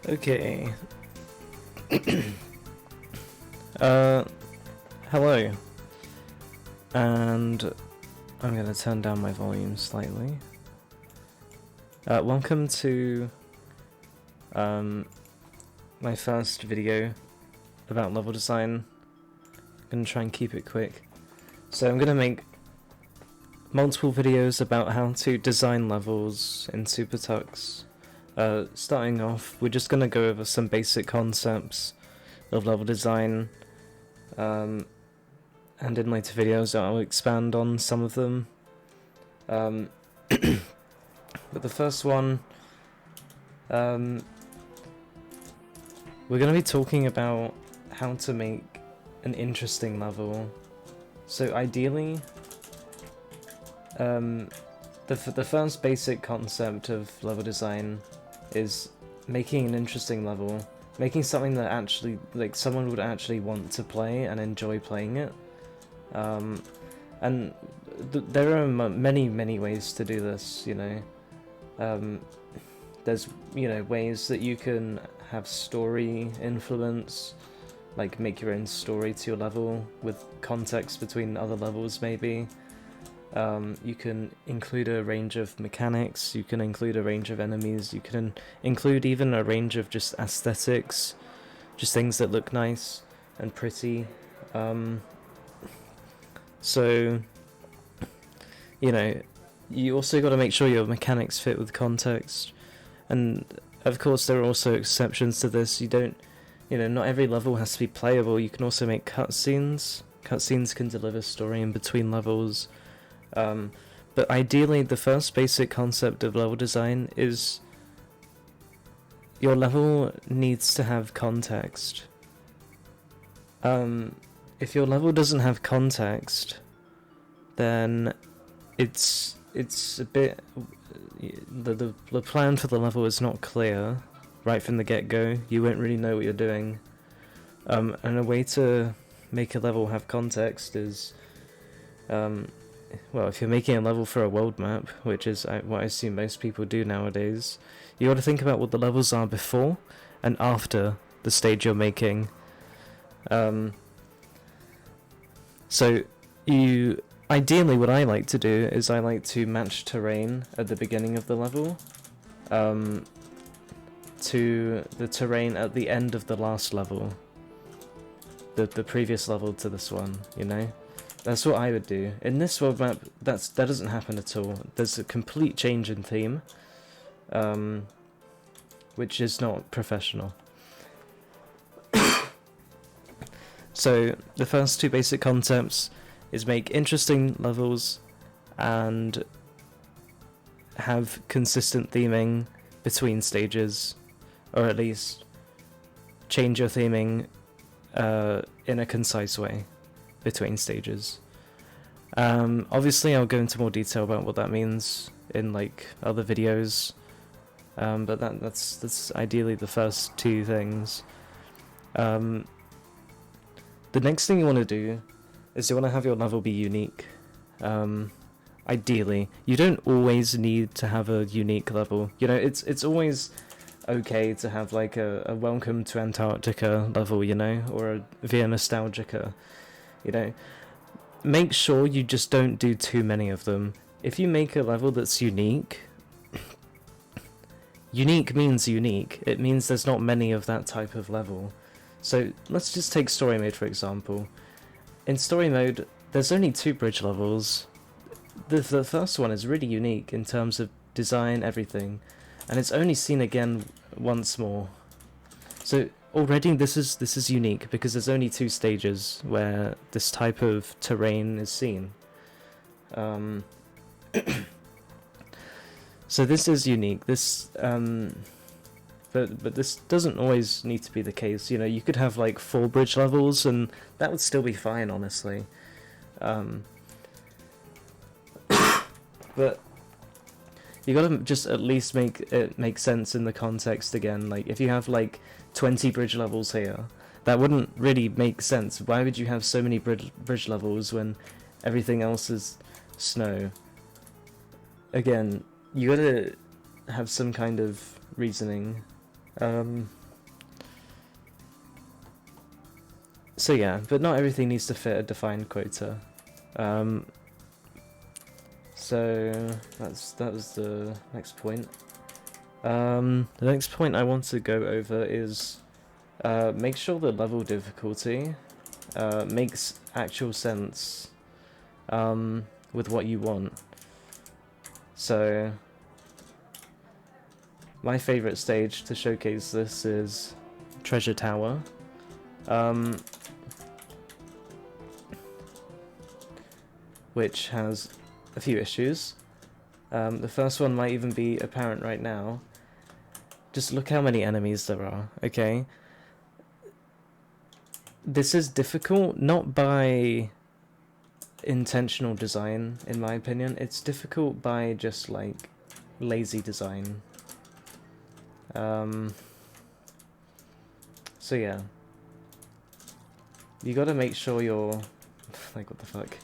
Okay. Hello. And I'm gonna turn down my volume slightly. Welcome to my first video about level design. I'm gonna try and keep it quick. So I'm gonna make multiple videos about how to design levels in SuperTux. Starting off, we're just gonna go over some basic concepts of level design, and in later videos I'll expand on some of them. But the first one, we're gonna be talking about how to make an interesting level. So ideally, the first basic concept of level design is making an interesting level, making something that actually, like, someone would actually want to play and enjoy playing it. And there are many ways to do this, you know. There's, you know, ways that you can have story influence, like make your own story to your level with context between other levels maybe. You can include a range of mechanics, you can include a range of enemies, you can include even a range of just aesthetics, just things that look nice and pretty. So, you know, you also got to make sure your mechanics fit with context, and of course there are also exceptions to this. You know, not every level has to be playable. You can also make cutscenes. Cutscenes can deliver story in between levels. But ideally, the first basic concept of level design is your level needs to have context. If your level doesn't have context, then it's a bit, the plan for the level is not clear right from the get-go. You won't really know what you're doing. And a way to make a level have context is, well, if you're making a level for a world map, which is what I assume most people do nowadays, you got to think about what the levels are before and after the stage you're making. So ideally what I like to do is I like to match terrain at the beginning of the level to the terrain at the end of the last level, the previous level to this one, you know. That's what I would do. In this world map, that doesn't happen at all. There's a complete change in theme, which is not professional. So the first two basic concepts is make interesting levels and have consistent theming between stages, or at least change your theming in a concise way between stages. Obviously I'll go into more detail about what that means in like other videos, but that's ideally the first two things. The next thing you want to do is you want to have your level be unique. Ideally, you don't always need to have a unique level. You know, it's always okay to have like a Welcome to Antarctica level, you know, or a Via Nostalgica. You know, make sure you just don't do too many of them. If you make a level that's unique, unique means unique. It means there's not many of that type of level. So let's just take story mode for example. In story mode, there's only 2 bridge levels. The first one is really unique in terms of design, everything, and it's only seen again once more. So already this is unique because there's only 2 stages where this type of terrain is seen. So this is unique. This but this doesn't always need to be the case. You know, you could have like 4 bridge levels and that would still be fine, honestly. But you gotta just at least make it make sense in the context again. Like, if you have like 20 bridge levels here, that wouldn't really make sense. Why would you have so many bridge levels when everything else is snow? Again, you gotta have some kind of reasoning So yeah, but not everything needs to fit a defined quota. So that was the next point. The next point I want to go over is make sure the level difficulty makes actual sense with what you want. So my favourite stage to showcase this is Treasure Tower. Which has a few issues. The first one might even be apparent right now. Just look how many enemies there are, okay? This is difficult, not by intentional design, in my opinion. It's difficult by just, like, lazy design. So yeah. You gotta make sure you're... like, what the fuck?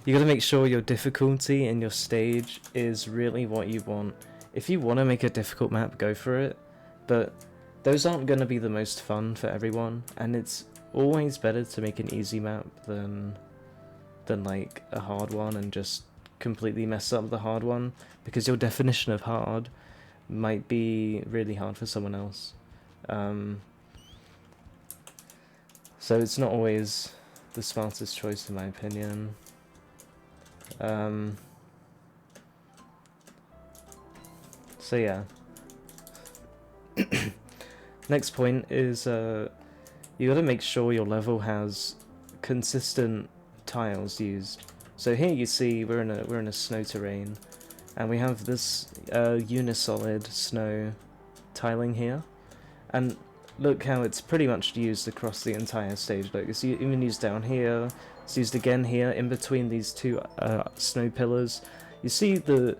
You gotta make sure your difficulty in your stage is really what you want. If you want to make a difficult map, go for it, but those aren't gonna be the most fun for everyone, and it's always better to make an easy map than like a hard one and just completely mess up the hard one, because your definition of hard might be really hard for someone else. So it's not always the smartest choice in my opinion. So yeah. Next point is you gotta make sure your level has consistent tiles used. So here you see we're in a snow terrain, and we have this unisolid snow tiling here, and look how it's pretty much used across the entire stage. Look, it's even used down here, it's used again here, in between these two snow pillars. You see the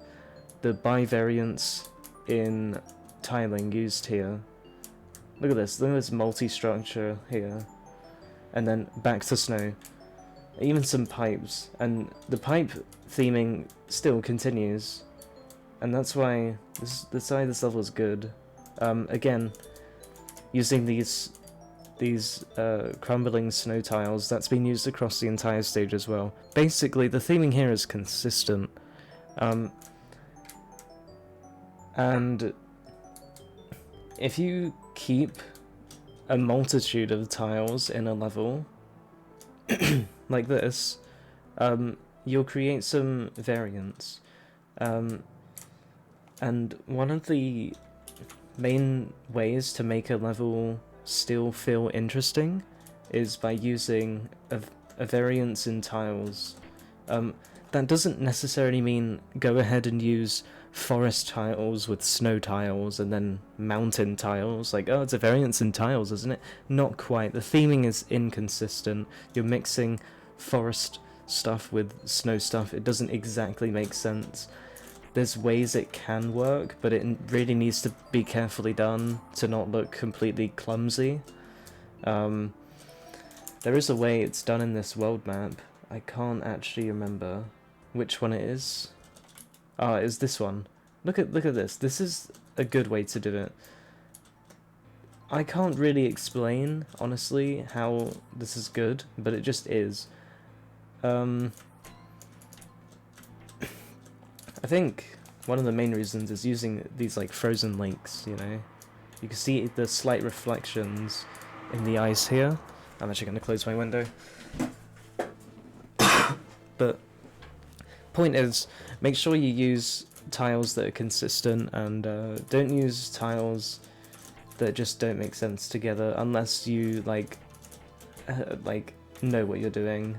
bivariance in tiling used here. Look at this multi-structure here, and then back to snow. Even some pipes, and the pipe theming still continues, and that's why this level is good. Again, using these crumbling snow tiles, that's been used across the entire stage as well. Basically, the theming here is consistent, and if you keep a multitude of tiles in a level like this, you'll create some variance. And one of the main ways to make a level still feel interesting is by using a variance in tiles. That doesn't necessarily mean go ahead and use forest tiles with snow tiles and then mountain tiles, like, oh, it's a variance in tiles, isn't it? Not quite. The theming is inconsistent. You're mixing forest stuff with snow stuff. It doesn't exactly make sense. There's ways it can work, but it really needs to be carefully done to not look completely clumsy. There is a way it's done in this world map. I can't actually remember which one it is. Ah, it's this one. Look at this. This is a good way to do it. I can't really explain, honestly, how this is good, but it just is. I think one of the main reasons is using these like frozen lakes, you know? You can see the slight reflections in the ice here. I'm actually going to close my window. But point is, make sure you use tiles that are consistent, and don't use tiles that just don't make sense together unless you like know what you're doing.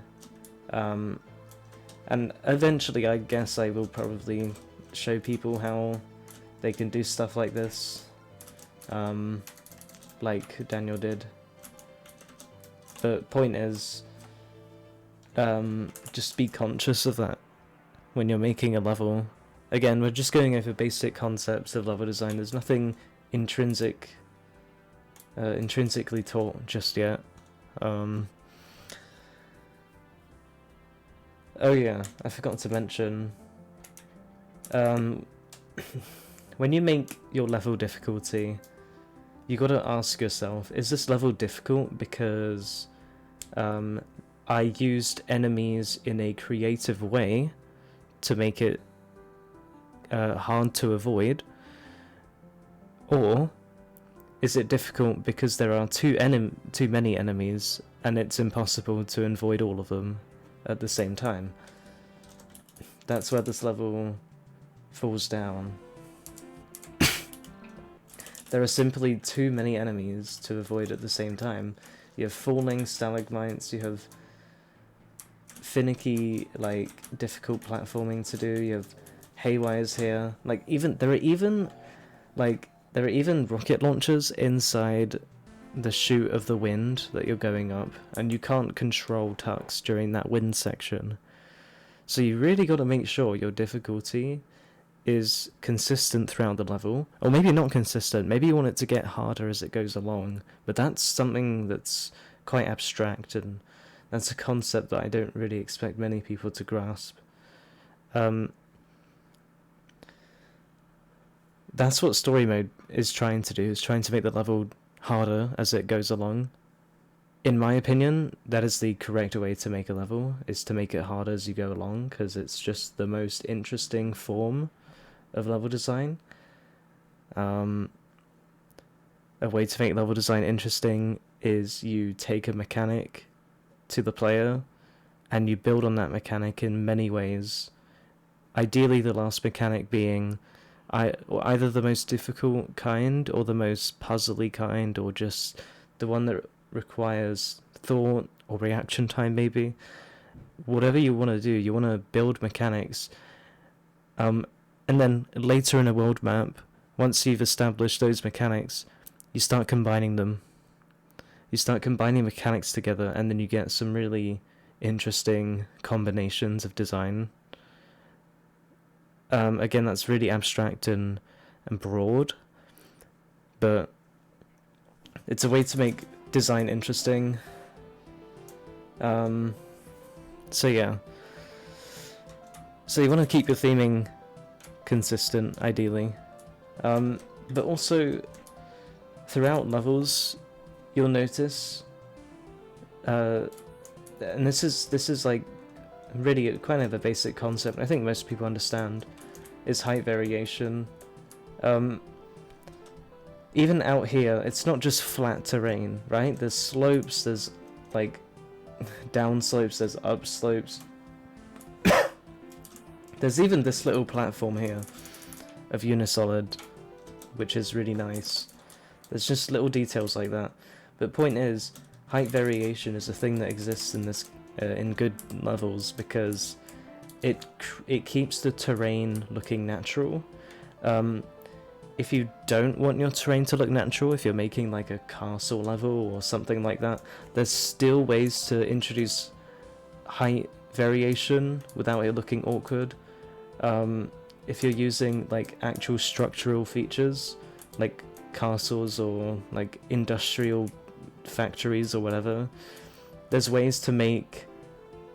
And eventually, I guess I will probably show people how they can do stuff like this, like Daniel did. But point is, just be conscious of that when you're making a level. Again, we're just going over basic concepts of level design. There's nothing intrinsically taught just yet. Oh yeah, I forgot to mention, when you make your level difficulty, you gotta ask yourself, is this level difficult because I used enemies in a creative way to make it hard to avoid, or is it difficult because there are too many enemies and it's impossible to avoid all of them at the same time? That's where this level falls down. There are simply too many enemies to avoid at the same time. You have falling stalagmites, you have finicky, like, difficult platforming to do, you have haywires here. Like, there are even rocket launchers inside the chute of the wind that you're going up, and you can't control Tux during that wind section. So you really got to make sure your difficulty is consistent throughout the level, or maybe not consistent, maybe you want it to get harder as it goes along, but that's something that's quite abstract, and that's a concept that I don't really expect many people to grasp. That's what story mode is trying to do, is trying to make the level harder as it goes along. In my opinion, that is the correct way to make a level, is to make it harder as you go along, because it's just the most interesting form of level design. A way to make level design interesting is you take a mechanic to the player and you build on that mechanic in many ways. Ideally, the last mechanic being either the most difficult kind or the most puzzly kind, or just the one that requires thought or reaction time, maybe. Whatever you want to do, you want to build mechanics. And then later in a world map, once you've established those mechanics, you start combining them. You start combining mechanics together, and then you get some really interesting combinations of design. Again, that's really abstract and broad, but it's a way to make design interesting. So yeah. So you want to keep your theming consistent, ideally. But also, throughout levels, you'll notice, and this is like really kind of a basic concept, I think most people understand, is height variation. Even out here, it's not just flat terrain, right? There's slopes, there's like down slopes, there's up slopes. There's even this little platform here of Unisolid, which is really nice. There's just little details like that. But point is, height variation is a thing that exists in this in good levels because it keeps the terrain looking natural. If you don't want your terrain to look natural, if you're making like a castle level or something like that, there's still ways to introduce height variation without it looking awkward. If you're using like actual structural features, like castles or like industrial factories or whatever, there's ways to make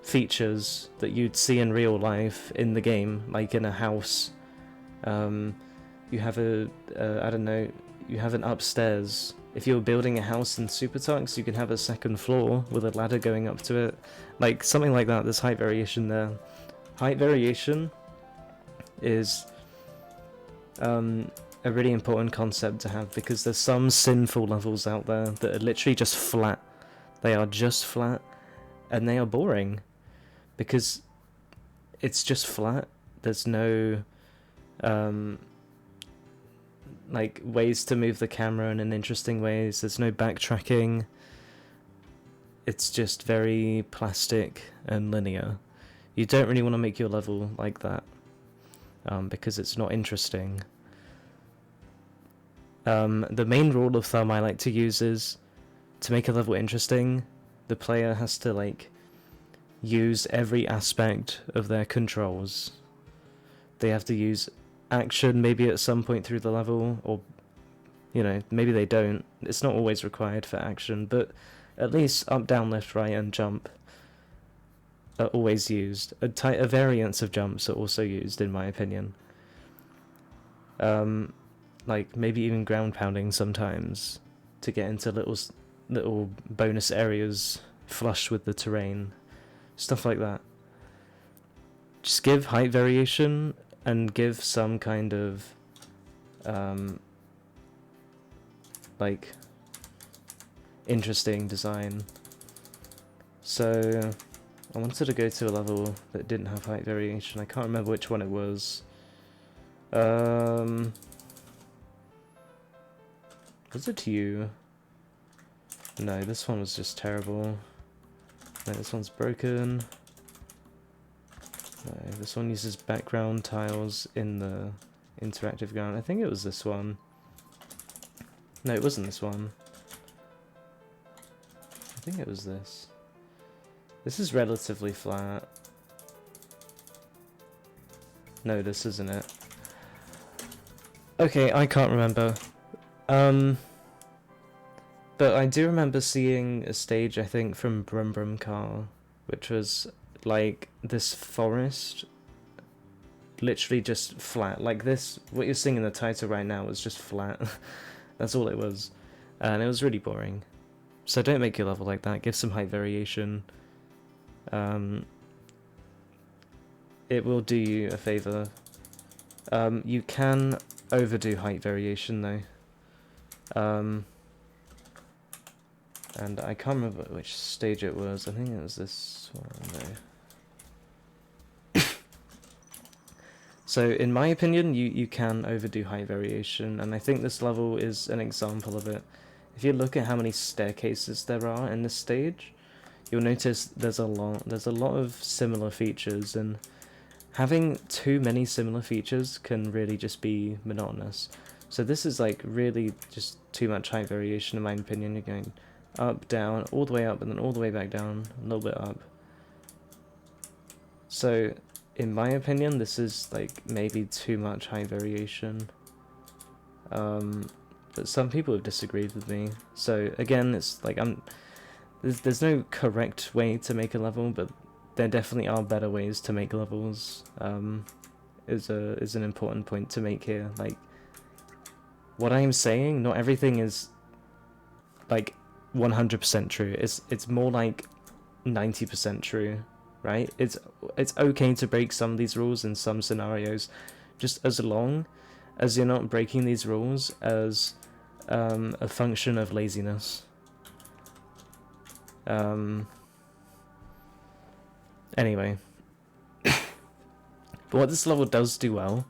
features that you'd see in real life in the game, like in a house. You have I don't know, you have an upstairs. If you're building a house in SuperTux, you can have a second floor with a ladder going up to it, like something like that. There's height variation there. Height variation is a really important concept to have, because there's some sinful levels out there that are literally just flat. They are just flat, and they are boring because it's just flat. There's no like ways to move the camera in interesting ways. There's no backtracking. It's just very plastic and linear. You don't really want to make your level like that, because it's not interesting. The main rule of thumb I like to use is, to make a level interesting, the player has to like use every aspect of their controls. They have to use action maybe at some point through the level, or you know, maybe they don't. It's not always required for action, but at least up, down, left, right, and jump are always used. A variance of jumps are also used, in my opinion. like maybe even ground pounding sometimes to get into little bonus areas flush with the terrain, stuff like that. Just give height variation and give some kind of like interesting design. So I wanted to go to a level that didn't have height variation. I can't remember which one it was. Was it you? No, this one was just terrible. No, this one's broken. No, this one uses background tiles in the interactive ground. I think it was this one. No, it wasn't this one. I think it was this. This is relatively flat. No, this isn't it. Okay, I can't remember. But I do remember seeing a stage, I think, from Brum Brum Car, which was like this forest, literally just flat. Like this, what you're seeing in the title right now was just flat. That's all it was. And it was really boring. So don't make your level like that, give some height variation. It will do you a favour. You can overdo height variation though. And I can't remember which stage it was. I think it was this one though. So in my opinion, you can overdo height variation, and I think this level is an example of it. If you look at how many staircases there are in this stage, you'll notice there's a lot of similar features, and having too many similar features can really just be monotonous. So this is like really just too much height variation in my opinion. You're going up, down, all the way up, and then all the way back down, a little bit up. So in my opinion, this is like maybe too much height variation. But some people have disagreed with me. So again, it's like there's no correct way to make a level, but there definitely are better ways to make levels. Is an important point to make here. Like, what I'm saying, not everything is like 100% true. It's more like 90% true, right? It's okay to break some of these rules in some scenarios, just as long as you're not breaking these rules as a function of laziness. Anyway, but what this level does do well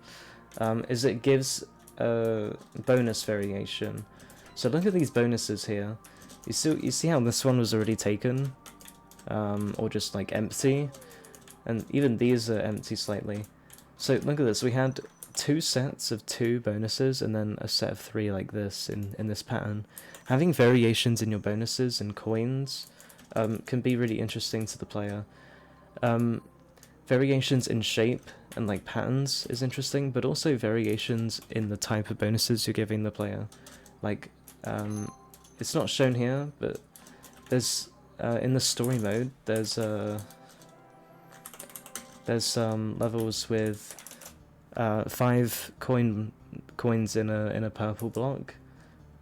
is it gives a bonus variation. So look at these bonuses here. You see how this one was already taken, or just like empty, and even these are empty slightly. So look at this. We had 2 sets of 2 bonuses, and then a set of 3 like this in this pattern. Having variations in your bonuses and coins can be really interesting to the player. Variations in shape and like patterns is interesting, but also variations in the type of bonuses you're giving the player. Like, it's not shown here, but there's in the story mode there's some levels with 5 coins in a purple block.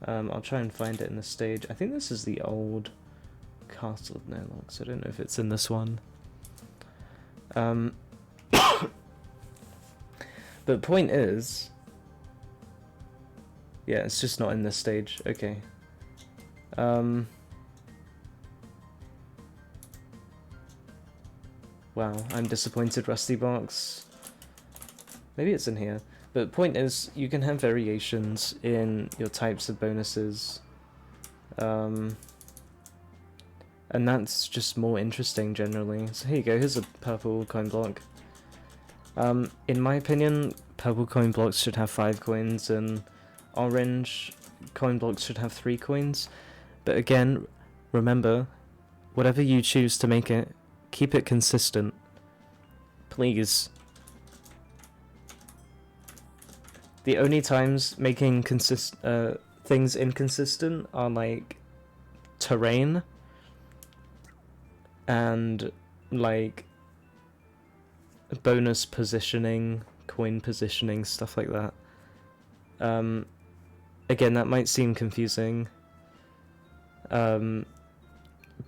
I'll try and find it in the stage. I think this is the old Castle of No Locks. I don't know if it's in this one. But point is, yeah, it's just not in this stage. Okay. Wow, I'm disappointed, Rusty Box. Maybe it's in here. But point is, you can have variations in your types of bonuses. And that's just more interesting generally. So here you go, here's a purple coin block. In my opinion, purple coin blocks should have 5 coins, and orange coin blocks should have 3 coins. But again, remember, whatever you choose to make it, keep it consistent. Please. The only times making things inconsistent are like terrain and like bonus positioning, coin positioning, stuff like that. again, that might seem confusing, but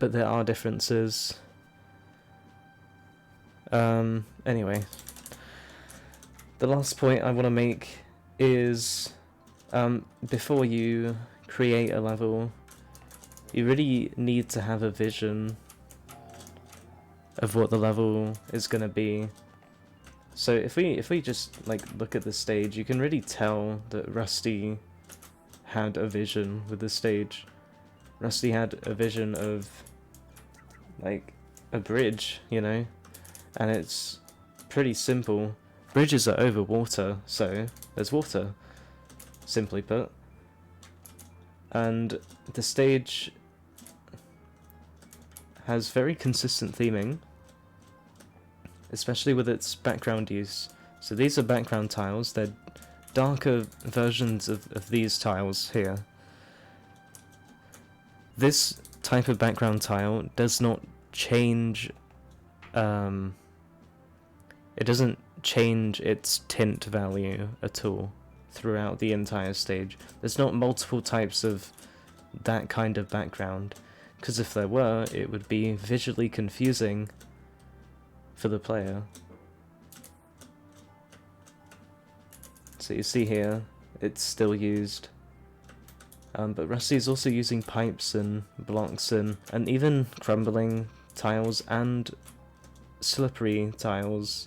there are differences. Anyway, the last point I want to make is, before you create a level, you really need to have a vision of what the level is going to be. So if we just like look at the stage, you can really tell that Rusty had a vision with the stage. Rusty had a vision of like a bridge, you know, and it's pretty simple. Bridges are over water, so there's water, simply put. And the stage has very consistent theming, especially with its background use. So these are background tiles, they're darker versions of these tiles here. This type of background tile does not change, it doesn't change its tint value at all throughout the entire stage. There's not multiple types of that kind of background, because if there were, it would be visually confusing for the player. So you see here, it's still used. But Rusty's also using pipes and blocks and even crumbling tiles and slippery tiles.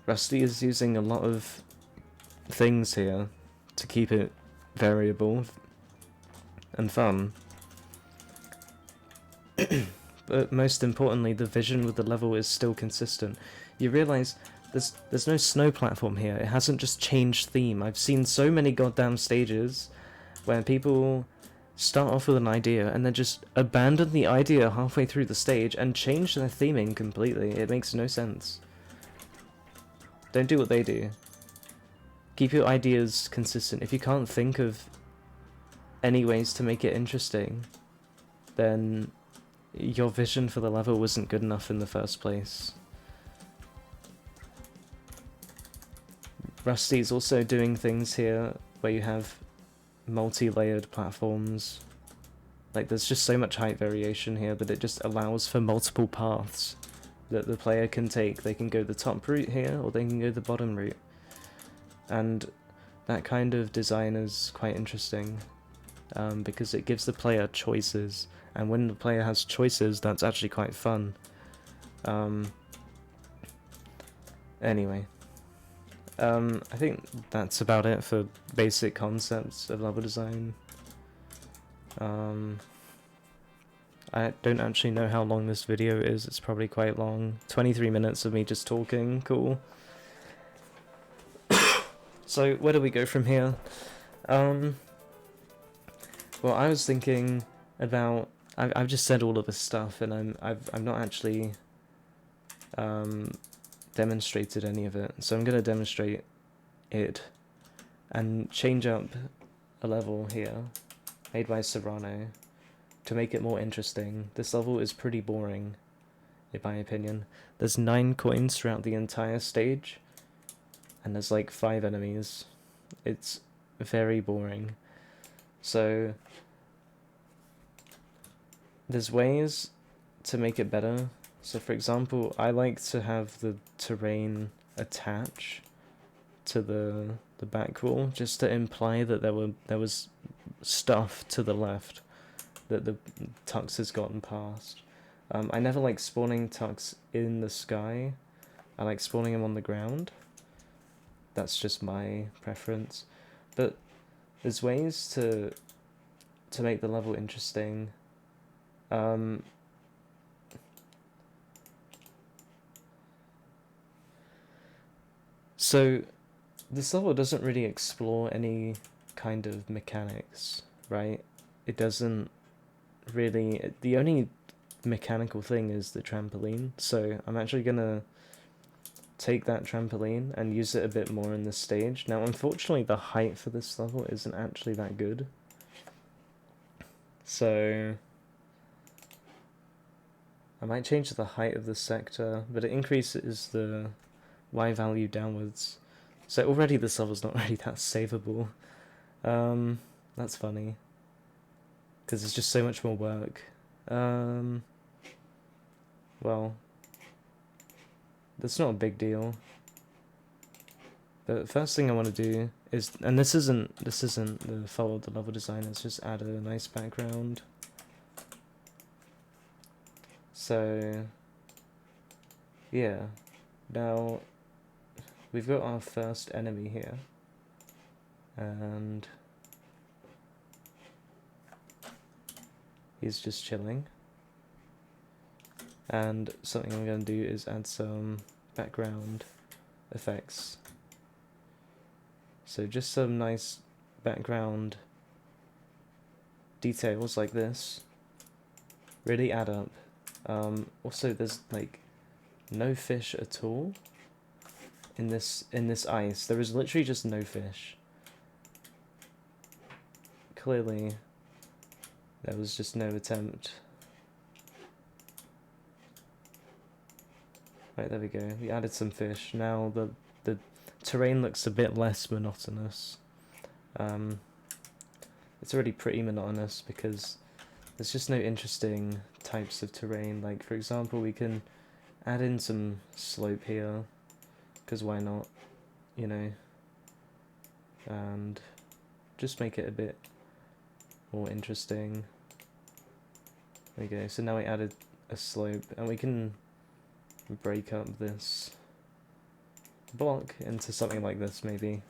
Rusty is using a lot of things here to keep it variable and fun. But most importantly, the vision with the level is still consistent. You realise there's no snow platform here. It hasn't just changed theme. I've seen so many goddamn stages where people start off with an idea and then just abandon the idea halfway through the stage and change their theming completely. It makes no sense. Don't do what they do. Keep your ideas consistent. If you can't think of any ways to make it interesting, then your vision for the level wasn't good enough in the first place. Rusty's also doing things here where you have multi-layered platforms. Like, there's just so much height variation here that it just allows for multiple paths that the player can take. They can go the top route here, or they can go the bottom route. And that kind of design is quite interesting, because it gives the player choices, and when the player has choices, that's actually quite fun. Anyway. I think that's about it for basic concepts of level design. I don't actually know how long this video is. It's probably quite long. 23 minutes of me just talking. Cool. So where do we go from here? Well, I was thinking about. I've just said all of this stuff, and I'm not actually demonstrated any of it. So I'm gonna demonstrate it and change up a level here made by Serano to make it more interesting. This level is pretty boring, in my opinion. There's 9 coins throughout the entire stage, and there's like 5 enemies. It's very boring. So there's ways to make it better. So for example, I like to have the terrain attach to the back wall, just to imply that there was stuff to the left that the Tux has gotten past. I never like spawning Tux in the sky. I like spawning him on the ground. That's just my preference. But there's ways to make the level interesting. So this level doesn't really explore any kind of mechanics, right? It doesn't really. The only mechanical thing is the trampoline, so I'm actually gonna take that trampoline and use it a bit more in this stage. Now, unfortunately, the height for this level isn't actually that good, so I might change the height of the sector, but it increases the Y value downwards. So already this level's not really that savable. That's funny. Because it's just so much more work. Well, that's not a big deal. The first thing I want to do is, and this isn't the fault of the level design, it's just add a nice background. So, yeah, now we've got our first enemy here, and he's just chilling. And something I'm going to do is add some background effects. So just some nice background details like this really add up. Also, there's like no fish at all in this ice. There is literally just no fish. Clearly, there was just no attempt. Right, there we go. We added some fish. Now the terrain looks a bit less monotonous. It's already pretty monotonous because there's just no interesting types of terrain. Like, for example, we can add in some slope here, because why not, you know, and just make it a bit more interesting. There we go. So now we added a slope, and we can break up this block into something like this, maybe.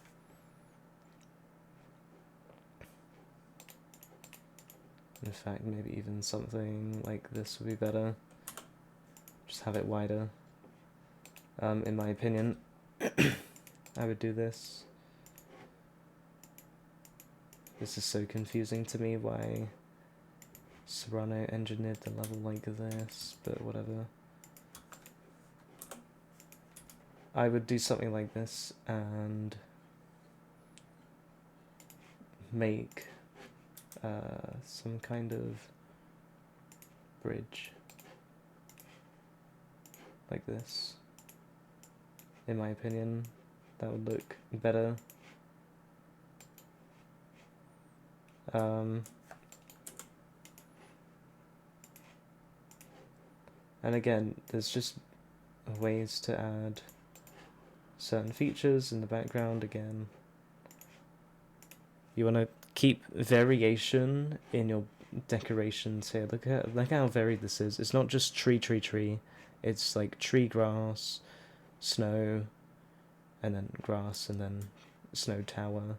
In fact, maybe even something like this would be better. Just have it wider. In my opinion, I would do this. This is so confusing to me, why Serano engineered the level like this, but whatever. I would do something like this and make some kind of bridge like this. In my opinion, that would look better. And again, there's just ways to add certain features in the background. Again, you want to keep variation in your decorations here. Look how varied this is. It's not just tree. It's like tree, grass, snow, and then grass, and then snow tower.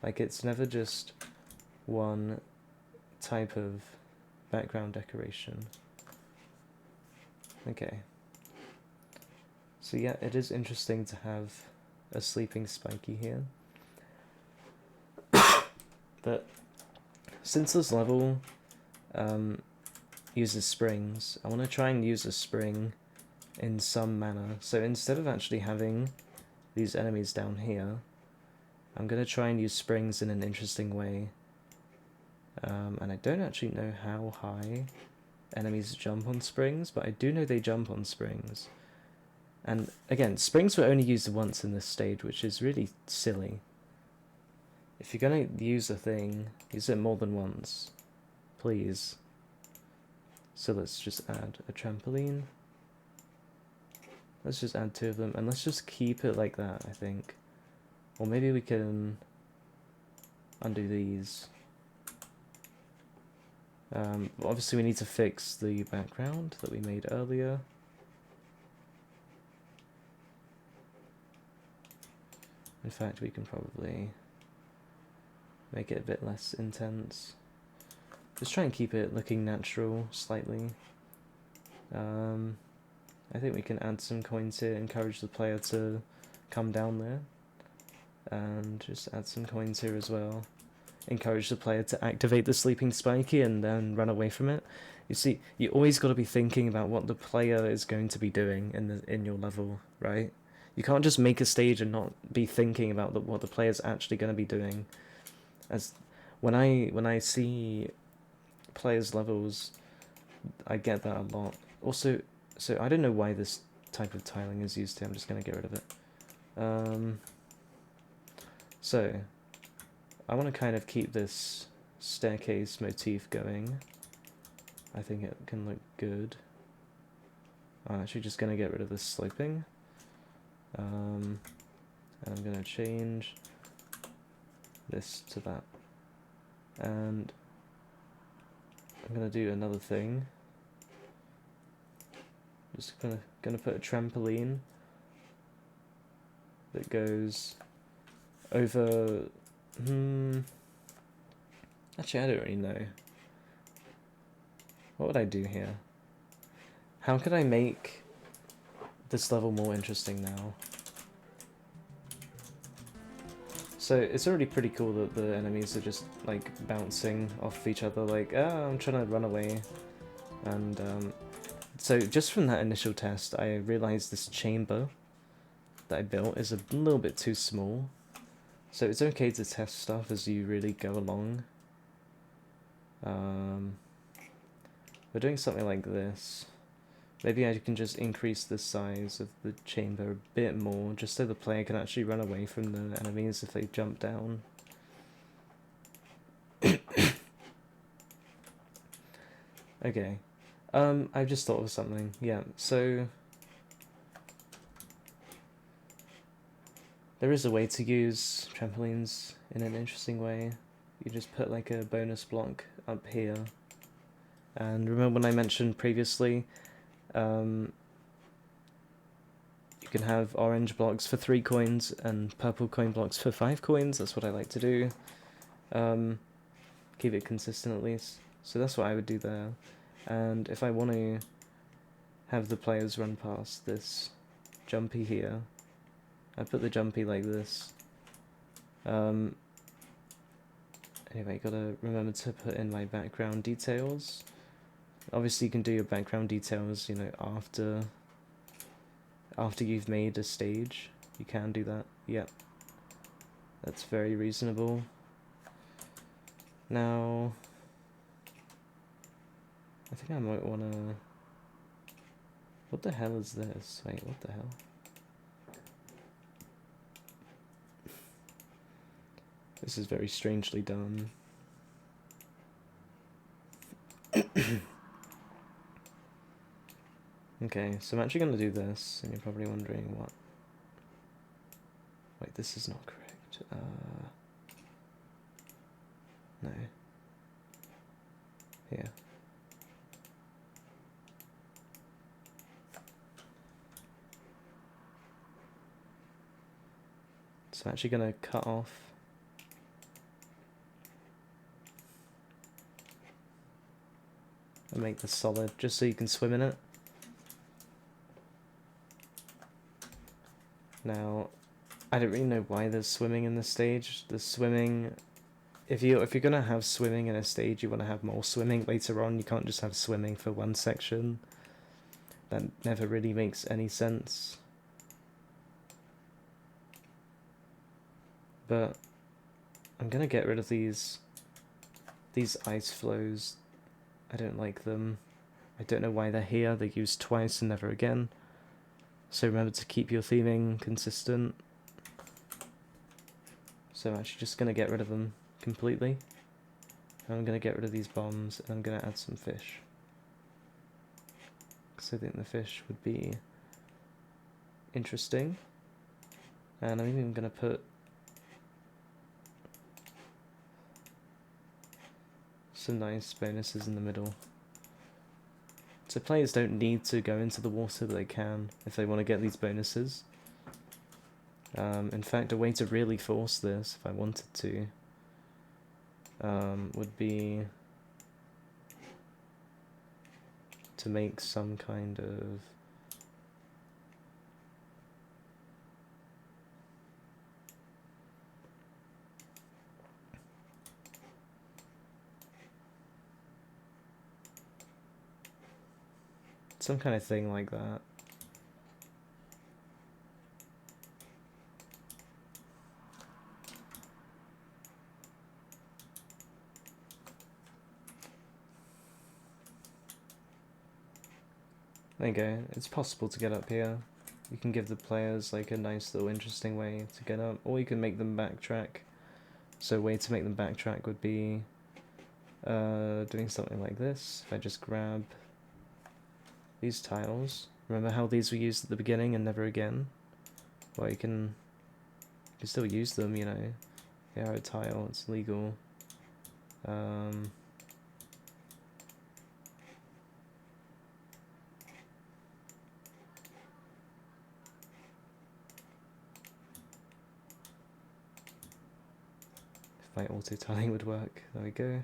Like, it's never just one type of background decoration. Okay. So yeah, it is interesting to have a sleeping spiky here. But since this level uses springs, I want to try and use a spring in some manner. So instead of actually having these enemies down here, I'm going to try and use springs in an interesting way. And I don't actually know how high enemies jump on springs, but I do know they jump on springs. And again, springs were only used once in this stage, which is really silly. If you're going to use a thing, use it more than once, please. So let's just add a trampoline. Let's just add 2 of them, and let's just keep it like that, I think. Or maybe we can undo these. Obviously we need to fix the background that we made earlier. In fact, we can probably make it a bit less intense. Just try and keep it looking natural, slightly. I think we can add some coins here, encourage the player to come down there. And just add some coins here as well. Encourage the player to activate the sleeping spiky and then run away from it. You see, you always got to be thinking about what the player is going to be doing in your level, right? You can't just make a stage and not be thinking about what the player's actually going to be doing. As when I see players' levels, I get that a lot. Also, so I don't know why this type of tiling is used here. I'm just going to get rid of it. So I want to kind of keep this staircase motif going. I think it can look good. I'm actually just going to get rid of this sloping. And I'm going to change this to that. And I'm going to do another thing. Just gonna put a trampoline that goes over. Actually, I don't really know. What would I do here? How could I make this level more interesting now? So it's already pretty cool that the enemies are just like bouncing off each other, like, oh, I'm trying to run away. And so just from that initial test, I realized this chamber that I built is a little bit too small. So it's okay to test stuff as you really go along. We're doing something like this. Maybe I can just increase the size of the chamber a bit more, just so the player can actually run away from the enemies if they jump down. Okay. I've just thought of something. Yeah, so there is a way to use trampolines in an interesting way. You just put like a bonus block up here. And remember when I mentioned previously, you can have orange blocks for 3 coins and purple coin blocks for 5 coins. That's what I like to do. Keep it consistent at least. So that's what I would do there. And if I want to have the players run past this jumpy here, I put the jumpy like this. Anyway, gotta remember to put in my background details. Obviously you can do your background details, you know, after you've made a stage. You can do that. Yep. That's very reasonable. Now, I think I might wanna... What the hell is this? Wait, what the hell? This is very strangely done. Okay, so I'm actually going to do this, and you're probably wondering what... Wait, this is not correct. No. Here. So I'm actually going to cut off and make this solid, just so you can swim in it. Now, I don't really know why there's swimming in this stage. The swimming, if you're gonna have swimming in a stage, you want to have more swimming later on. You can't just have swimming for one section. That never really makes any sense. But I'm gonna get rid of these ice flows. I don't like them. I don't know why they're here. They're used twice and never again. So remember to keep your theming consistent. So I'm actually just going to get rid of them completely. I'm going to get rid of these bombs, and I'm going to add some fish. Because I think the fish would be interesting. And I'm even going to put some nice bonuses in the middle. So players don't need to go into the water, but they can if they want to get these bonuses. In fact, a way to really force this, if I wanted to, would be to make some kind of thing like that. There you go, it's possible to get up here. You can give the players like a nice little interesting way to get up, or you can make them backtrack So a way to make them backtrack would be doing something like this. If I just grab these tiles, remember how these were used at the beginning and never again? Well, you can still use them, you know. They are a tile, it's legal. If my auto-tiling would work, there we go.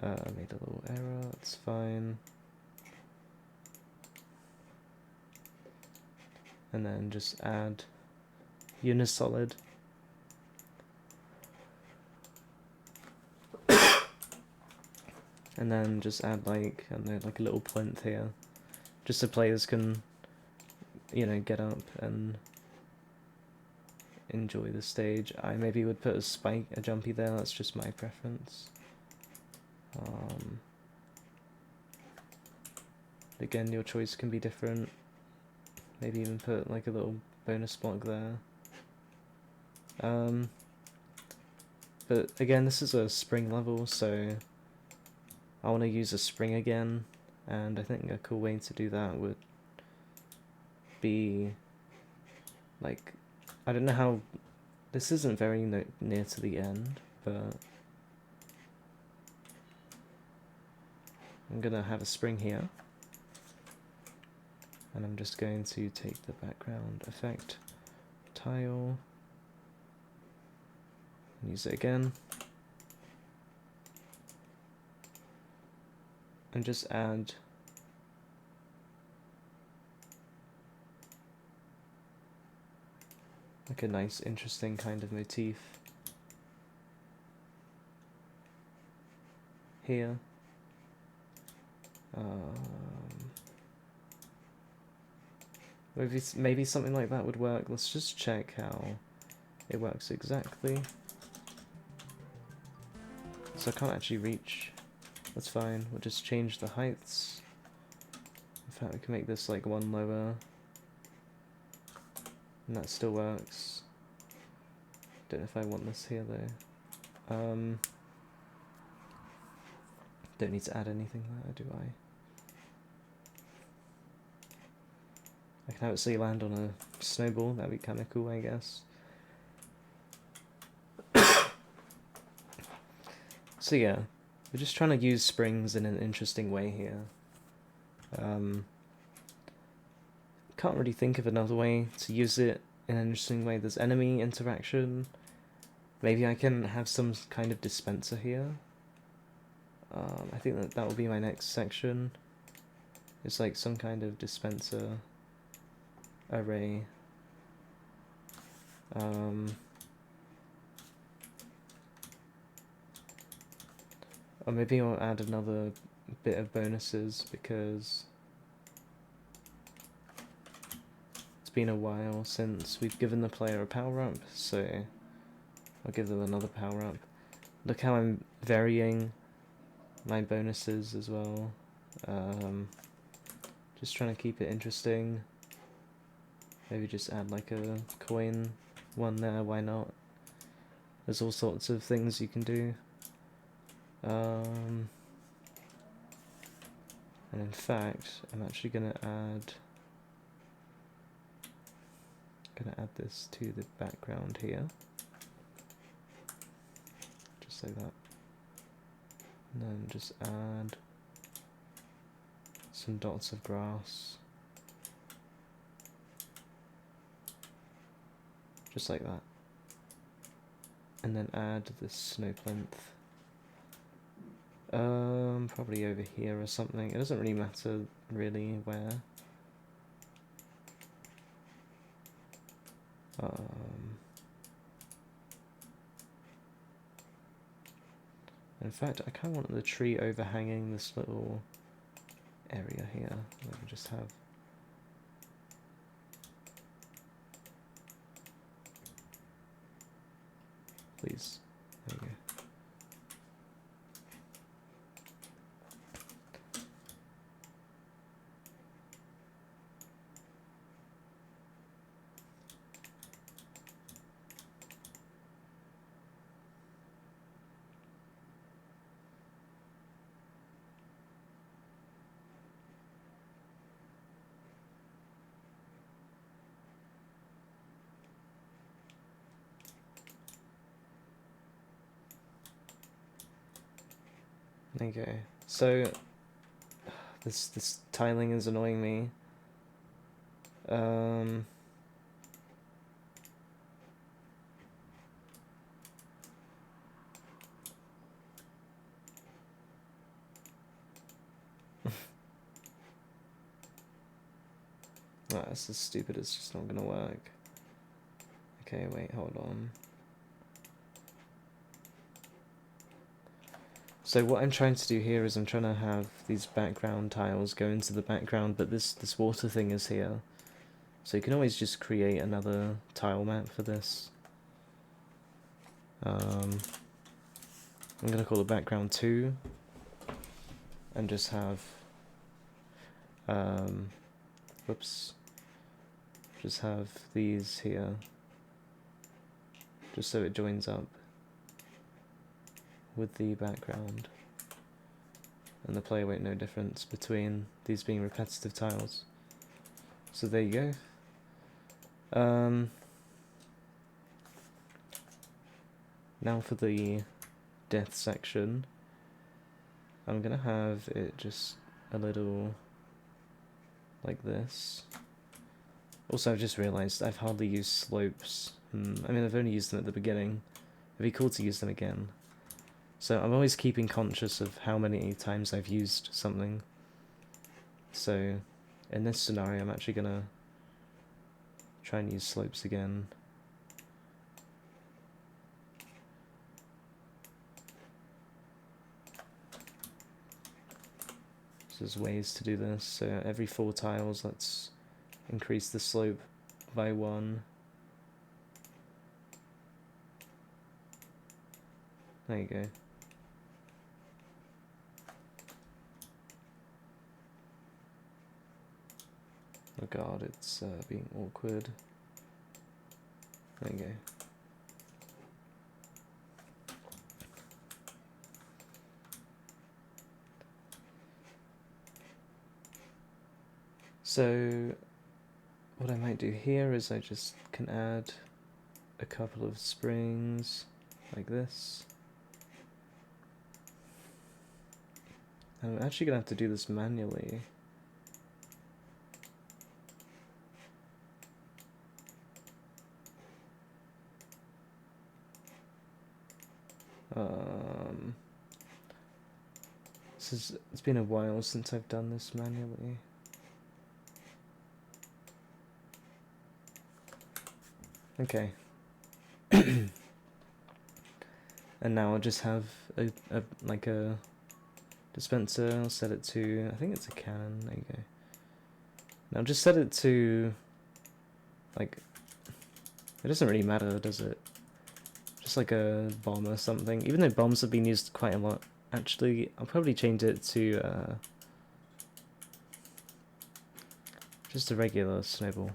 Made a little error, that's fine. And then just add unisolid. And then just add like, I don't know, like a little plinth here. Just so players can, you know, get up and enjoy the stage. I maybe would put a jumpy there, that's just my preference. Again, your choice can be different. Maybe even put like a little bonus block there. But again, this is a spring level, so I want to use a spring again, and I think a cool way to do that would be like, I don't know how, this isn't very near to the end, but I'm gonna have a spring here, and I'm just going to take the background effect tile and use it again, and just add like a nice interesting kind of motif here. Maybe something like that would work. Let's just check how it works exactly. So I can't actually reach. That's fine. We'll just change the heights. In fact, we can make this like one lower. And that still works. Don't know if I want this here though. Don't need to add anything there, do I? I can actually land on a snowball, that'd be kind of cool, I guess. So yeah, we're just trying to use springs in an interesting way here. Can't really think of another way to use it in an interesting way. There's enemy interaction. Maybe I can have some kind of dispenser here. I think that will be my next section. It's like some kind of dispenser array. Or maybe I'll add another bit of bonuses because it's been a while since we've given the player a power-up, so I'll give them another power-up. Look how I'm varying my bonuses as well. Just trying to keep it interesting. Maybe just add like a coin one there, why not? There's all sorts of things you can do. And in fact, I'm actually gonna add this to the background here. Just like that. And then just add some dots of grass. Just like that. And then add this snow plinth. Probably over here or something. It doesn't really matter really where. In fact, I kind of want the tree overhanging this little area here. Let me just have. Please. There we go. Okay, so this tiling is annoying me. Oh, this is stupid, it's just not gonna work. Okay, wait, hold on. So what I'm trying to do here is I'm trying to have these background tiles go into the background, but this water thing is here. So you can always just create another tile map for this. I'm gonna call it background 2 and just have whoops. Just have these here. Just so it joins up with the background. And the player won't know difference between these being repetitive tiles. So there you go. Now for the death section. I'm gonna have it just a little like this. Also, I've just realised I've hardly used slopes. I mean, I've only used them at the beginning. It'd be cool to use them again. So I'm always keeping conscious of how many times I've used something. So in this scenario, I'm actually gonna try and use slopes again. So there's ways to do this. So every 4 tiles, let's increase the slope by 1. There you go. Oh god, it's being awkward. There you go. So what I might do here is I just can add a couple of springs like this. I'm actually gonna have to do this manually. It's been a while since I've done this manually. Okay. And now I'll just have a dispenser. I'll set it to, I think it's a cannon. There you go. Now just set it to, like, it doesn't really matter, does it? Just like a bomb or something. Even though bombs have been used quite a lot. Actually, I'll probably change it to just a regular snowball.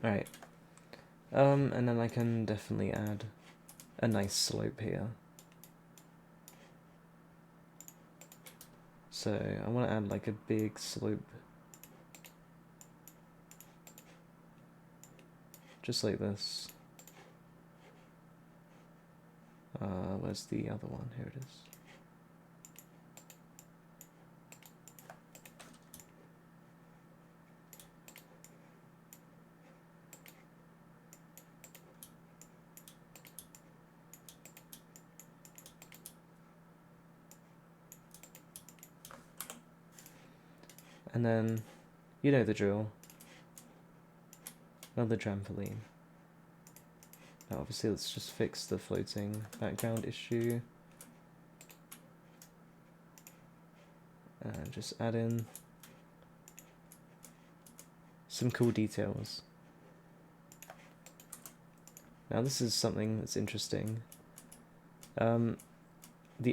Alright. And then I can definitely add a nice slope here. So I want to add like a big slope. Just like this. Where's the other one? Here it is. And then, you know the drill. Another trampoline. Now obviously let's just fix the floating background issue. And just add in some cool details. Now this is something that's interesting. The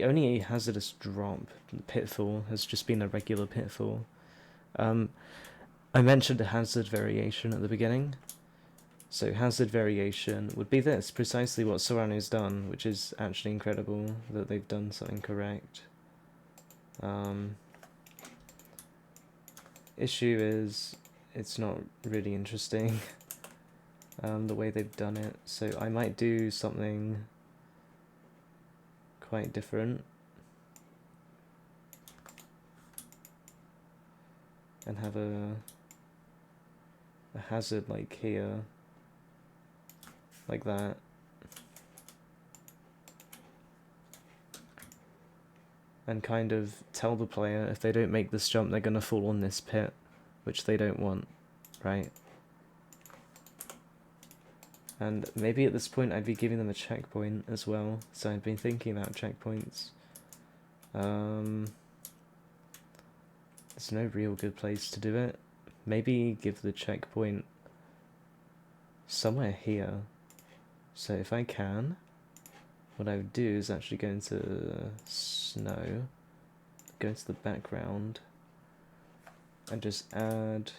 only hazardous drop, the pitfall, has just been a regular pitfall. I mentioned a hazard variation at the beginning. So hazard variation would be this, precisely what Serano's done, which is actually incredible that they've done something correct. Issue is, it's not really interesting, the way they've done it, so I might do something quite different. And have a hazard like here, like that. And kind of tell the player if they don't make this jump they're gonna fall on this pit, which they don't want, right? And maybe at this point I'd be giving them a checkpoint as well, so I've been thinking about checkpoints. There's no real good place to do it. Maybe give the checkpoint somewhere here. So if I can, what I would do is actually go into snow, go into the background, and just add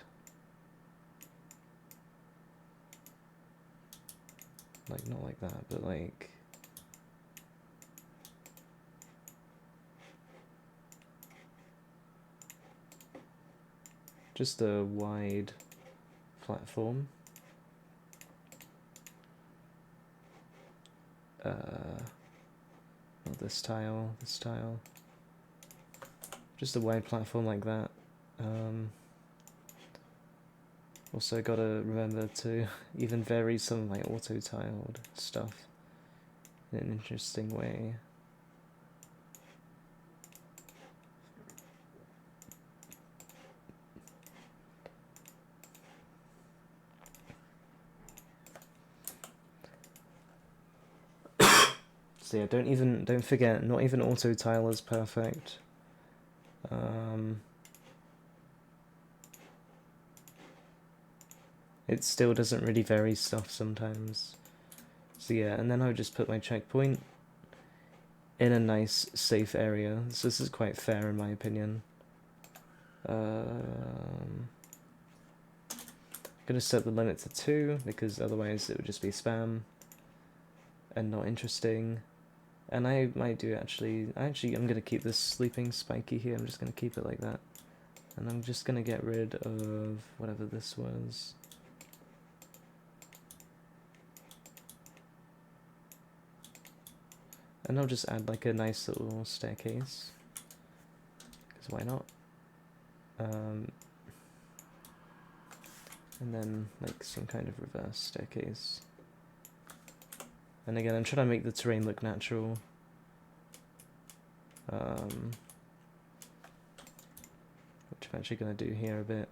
like, not like that, but like just a wide platform. Not this tile, this tile. Just a wide platform like that. Also gotta remember to even vary some of my auto-tiled stuff in an interesting way. So yeah, don't forget, not even auto-tile is perfect. It still doesn't really vary stuff sometimes. So yeah, and then I would just put my checkpoint in a nice, safe area. So this is quite fair in my opinion. I'm gonna set the limit to 2, because otherwise it would just be spam and not interesting. And I might do I'm gonna keep this sleeping spiky here. I'm just gonna keep it like that. And I'm just gonna get rid of whatever this was. And I'll just add like a nice little staircase, because why not? And then like some kind of reverse staircase. And again, I'm trying to make the terrain look natural. Which I'm actually going to do here a bit.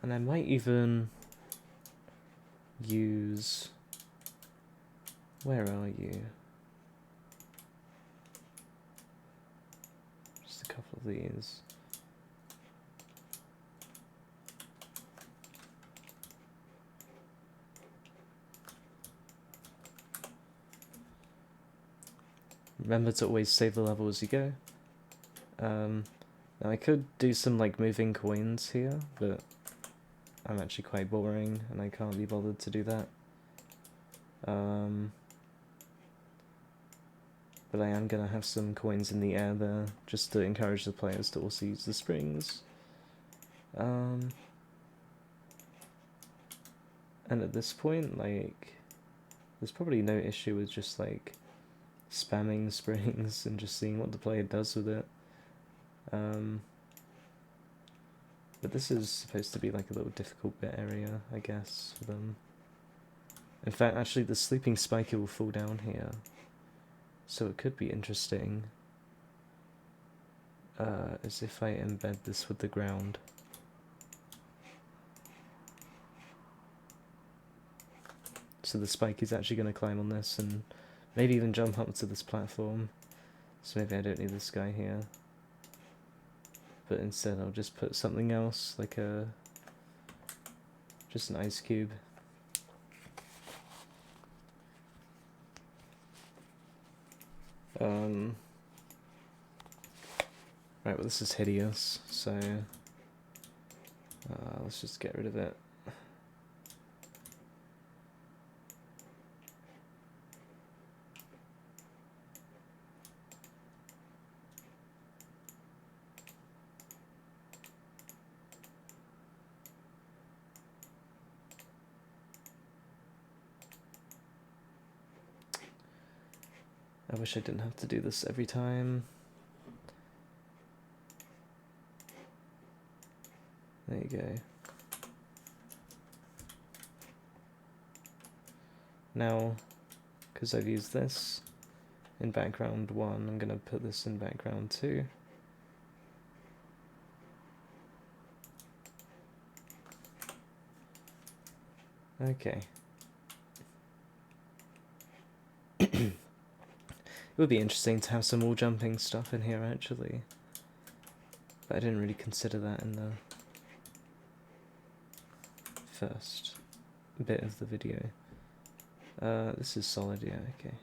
And I might even use... Where are you? Just a couple of these. Remember to always save the level as you go. Now I could do some like moving coins here, but I'm actually quite boring and I can't be bothered to do that. But I am gonna have some coins in the air there, just to encourage the players to also use the springs. And at this point, like, there's probably no issue with just like spamming springs and just seeing what the player does with it. But this is supposed to be like a little difficult bit area, I guess, for them. In fact, actually the sleeping spiker will fall down here, so it could be interesting as if I embed this with the ground. So the spike is actually going to climb on this and maybe even jump up to this platform. So maybe I don't need this guy here. But instead I'll just put something else, like just an ice cube. Right, well this is hideous, so let's just get rid of it. I wish I didn't have to do this every time. There you go. Now, because I've used this in background 1, I'm going to put this in background 2. Okay. It would be interesting to have some wall jumping stuff in here actually, but I didn't really consider that in the first bit of the video. This is solid, yeah, okay.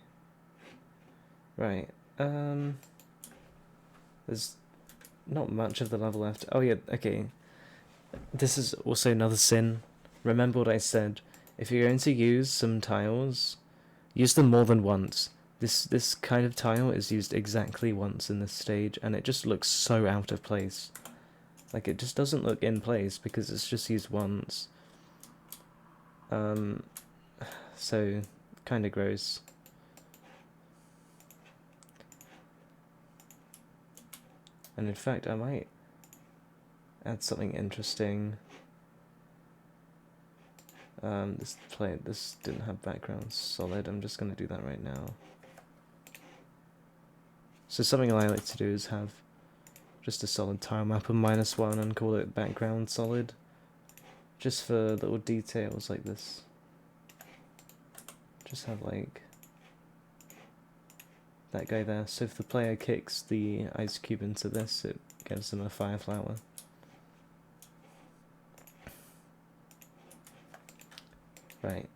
Right, there's not much of the level left. Oh yeah, okay. This is also another sin. Remember what I said. If you're going to use some tiles, use them more than once. This kind of tile is used exactly once in this stage, and it just looks so out of place. Like, it just doesn't look in place because it's just used once. So, kind of gross. And in fact, I might add something interesting. This didn't have background solid. I'm just going to do that right now. So something I like to do is have just a solid tile map of -1 and call it background solid. Just for little details like this. Just have like that guy there. So if the player kicks the ice cube into this, it gives them a fire flower. Right.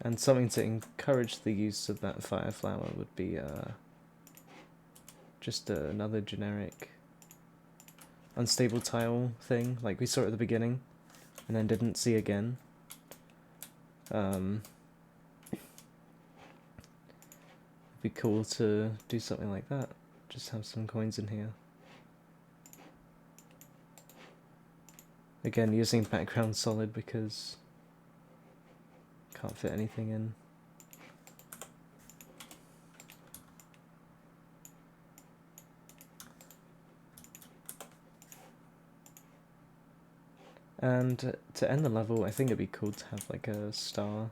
And something to encourage the use of that fire flower would be just another generic unstable tile thing, like we saw at the beginning, and then didn't see again. It'd be cool to do something like that. Just have some coins in here. Again, using background solid because can't fit anything in. And to end the level, I think it'd be cool to have like a star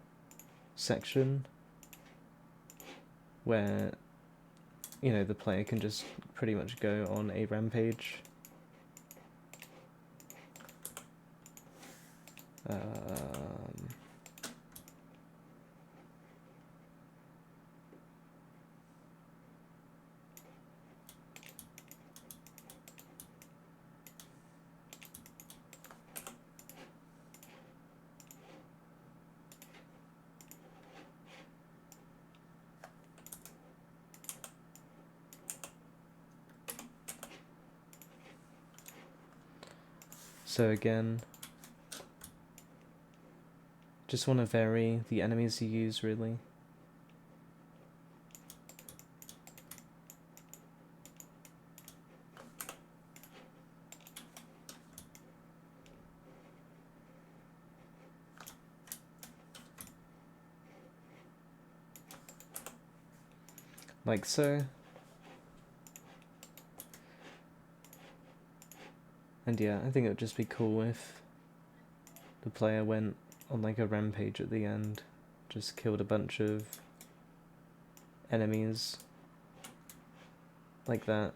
section where, you know, the player can just pretty much go on a rampage. So again, just want to vary the enemies you use, really. Like so. And yeah, I think it would just be cool if the player went on like a rampage at the end, just killed a bunch of enemies like that,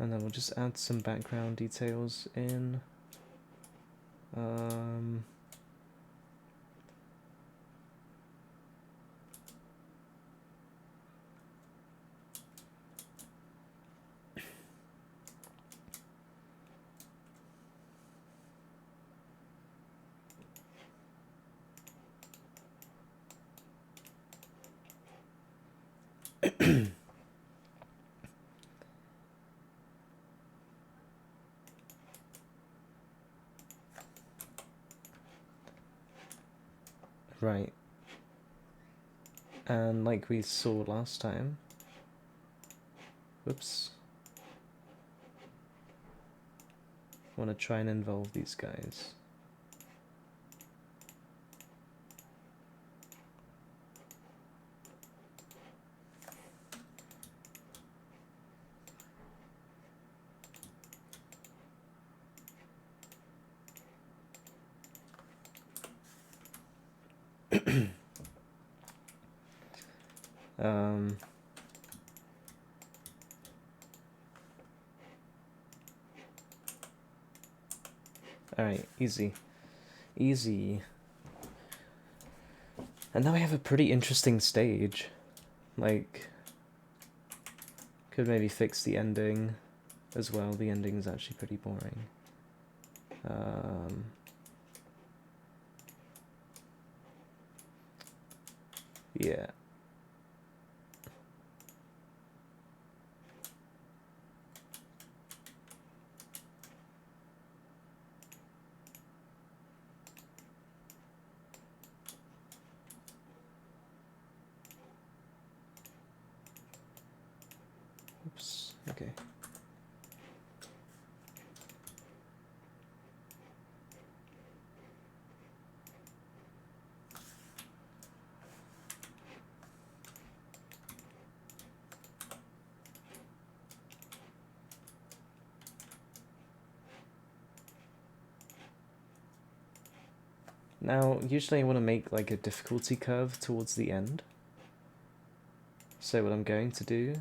And then we'll just add some background details in. Right. And like we saw last time, whoops, I want to try and involve these guys. Alright, easy. Easy. And now we have a pretty interesting stage. Like, could maybe fix the ending as well. The ending is actually pretty boring. Yeah. Oops, okay. Now, usually I want to make like a difficulty curve towards the end. So what I'm going to do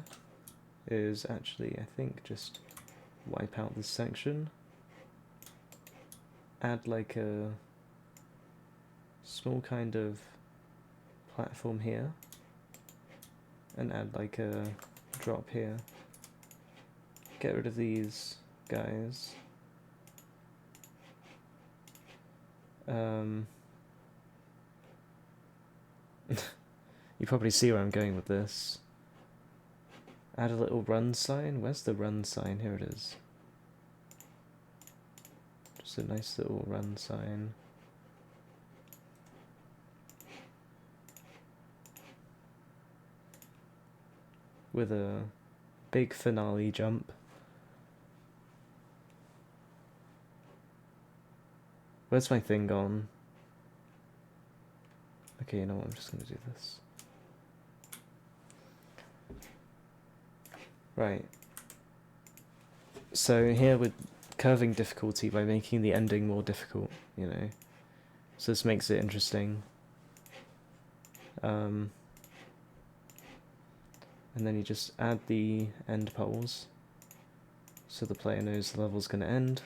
is actually, I think, just wipe out this section. Add like a small kind of platform here. And add like a drop here. Get rid of these guys. You probably see where I'm going with this. Add a little run sign. Where's the run sign? Here it is. Just a nice little run sign. With a big finale jump. Where's my thing gone? Okay, you know what, I'm just gonna do this. Right. So here we're curving difficulty by making the ending more difficult, you know. So this makes it interesting. And then you just add the end poles so the player knows the level's gonna end.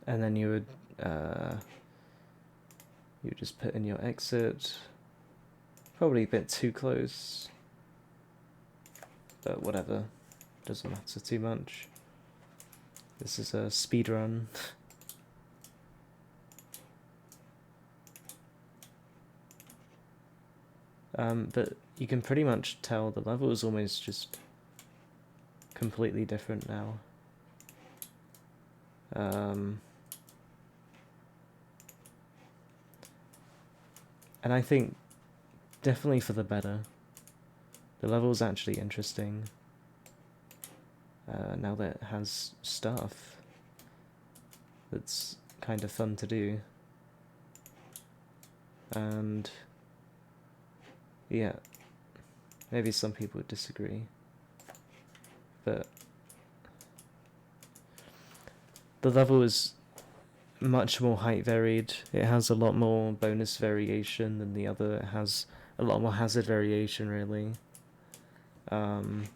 And then you would just put in your exit. Probably a bit too close, but whatever, doesn't matter too much. This is a speed run. But you can pretty much tell the level is almost just completely different now. And I think definitely for the better. The level's actually interesting. Now that it has stuff that's kind of fun to do. And yeah, maybe some people would disagree, but the level is much more height varied. It has a lot more bonus variation than the other. It has a lot more hazard variation, really. And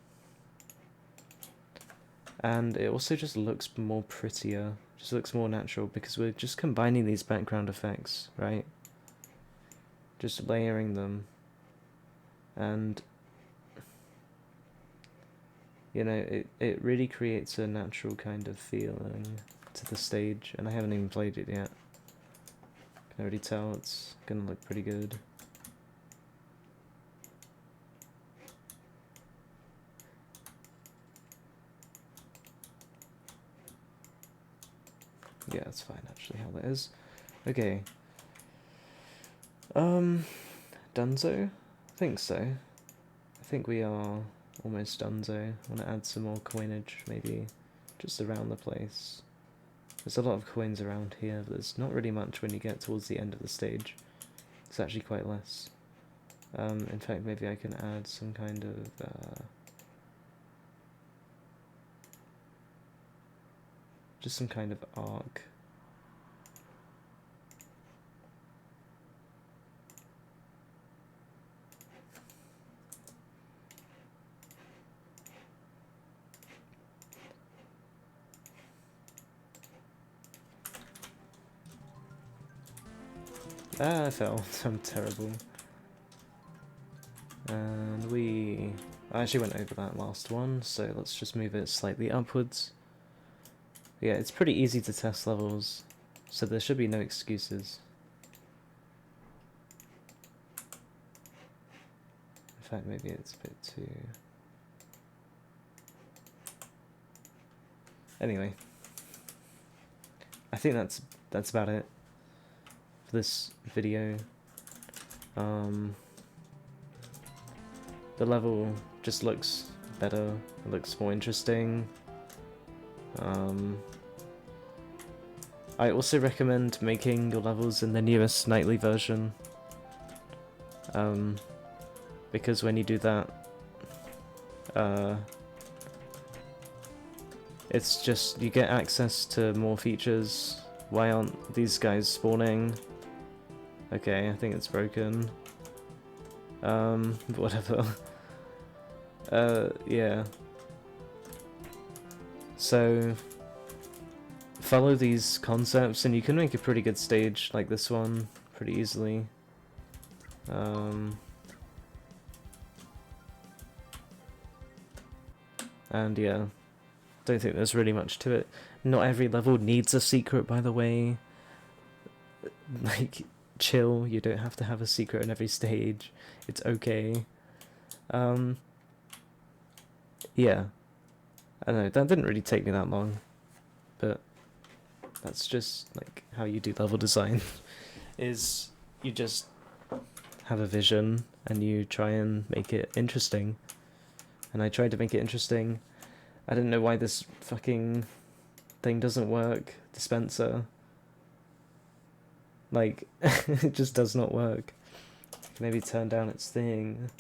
it also just looks more prettier, just looks more natural, because we're just combining these background effects, right? Just layering them. And, you know, it really creates a natural kind of feeling to the stage, and I haven't even played it yet. Can already tell it's gonna look pretty good. Yeah, it's fine actually how that is. Okay. Dunzo? I think so. I think we are almost donezo. I want to add some more coinage, maybe just around the place. There's a lot of coins around here, but there's not really much when you get towards the end of the stage. It's actually quite less. In fact, maybe I can add some kind of just some kind of arc. Ah, I fell. I'm terrible. And I actually went over that last one, so let's just move it slightly upwards. Yeah, it's pretty easy to test levels, so there should be no excuses. In fact, maybe it's a bit too... Anyway. I think that's about it for this video. The level just looks better, it looks more interesting. I also recommend making your levels in the newest nightly version, because when you do that, it's just, you get access to more features. Why aren't these guys spawning? Okay, I think it's broken. Whatever. Yeah. So, follow these concepts and you can make a pretty good stage like this one pretty easily. And yeah, don't think there's really much to it. Not every level needs a secret, by the way. Like, chill, you don't have to have a secret in every stage. It's okay. Yeah. I don't know, that didn't really take me that long. But that's just, like, how you do level design. Is you just have a vision and you try and make it interesting. And I tried to make it interesting. I didn't know why this fucking thing doesn't work. Dispenser. Like, it just does not work. Maybe turn down its thing.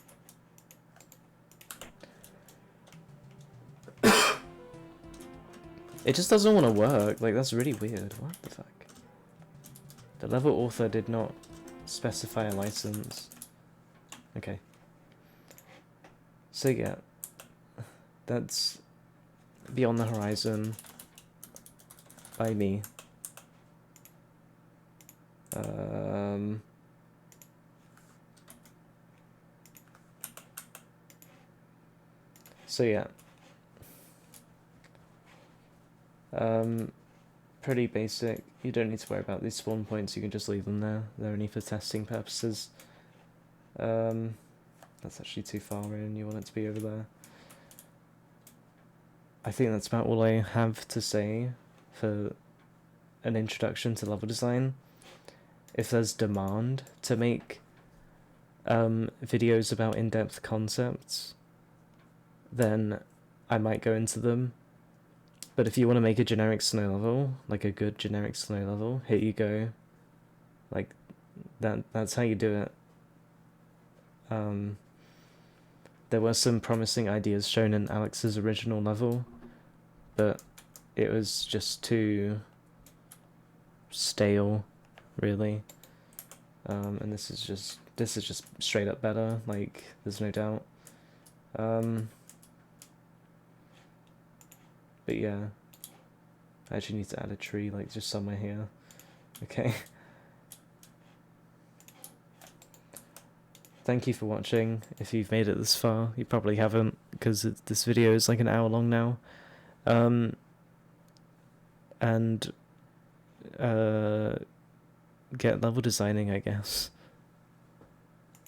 It just doesn't want to work. Like, that's really weird. What the fuck? The level author did not specify a license. Okay. So yeah. That's Beyond the Horizon by me. So yeah. Pretty basic. You don't need to worry about these spawn points, you can just leave them there. They're only for testing purposes. That's actually too far in, you want it to be over there. I think that's about all I have to say for an introduction to level design. If there's demand to make videos about in-depth concepts, then I might go into them. But if you want to make a generic snow level, like a good generic snow level, here you go. Like, that's how you do it. There were some promising ideas shown in Alex's original level, but it was just too stale, really. And this is just straight up better. Like, there's no doubt. But yeah, I actually need to add a tree, like, just somewhere here. Okay. Thank you for watching. If you've made it this far, you probably haven't, because this video is like an hour long now. And get level designing, I guess.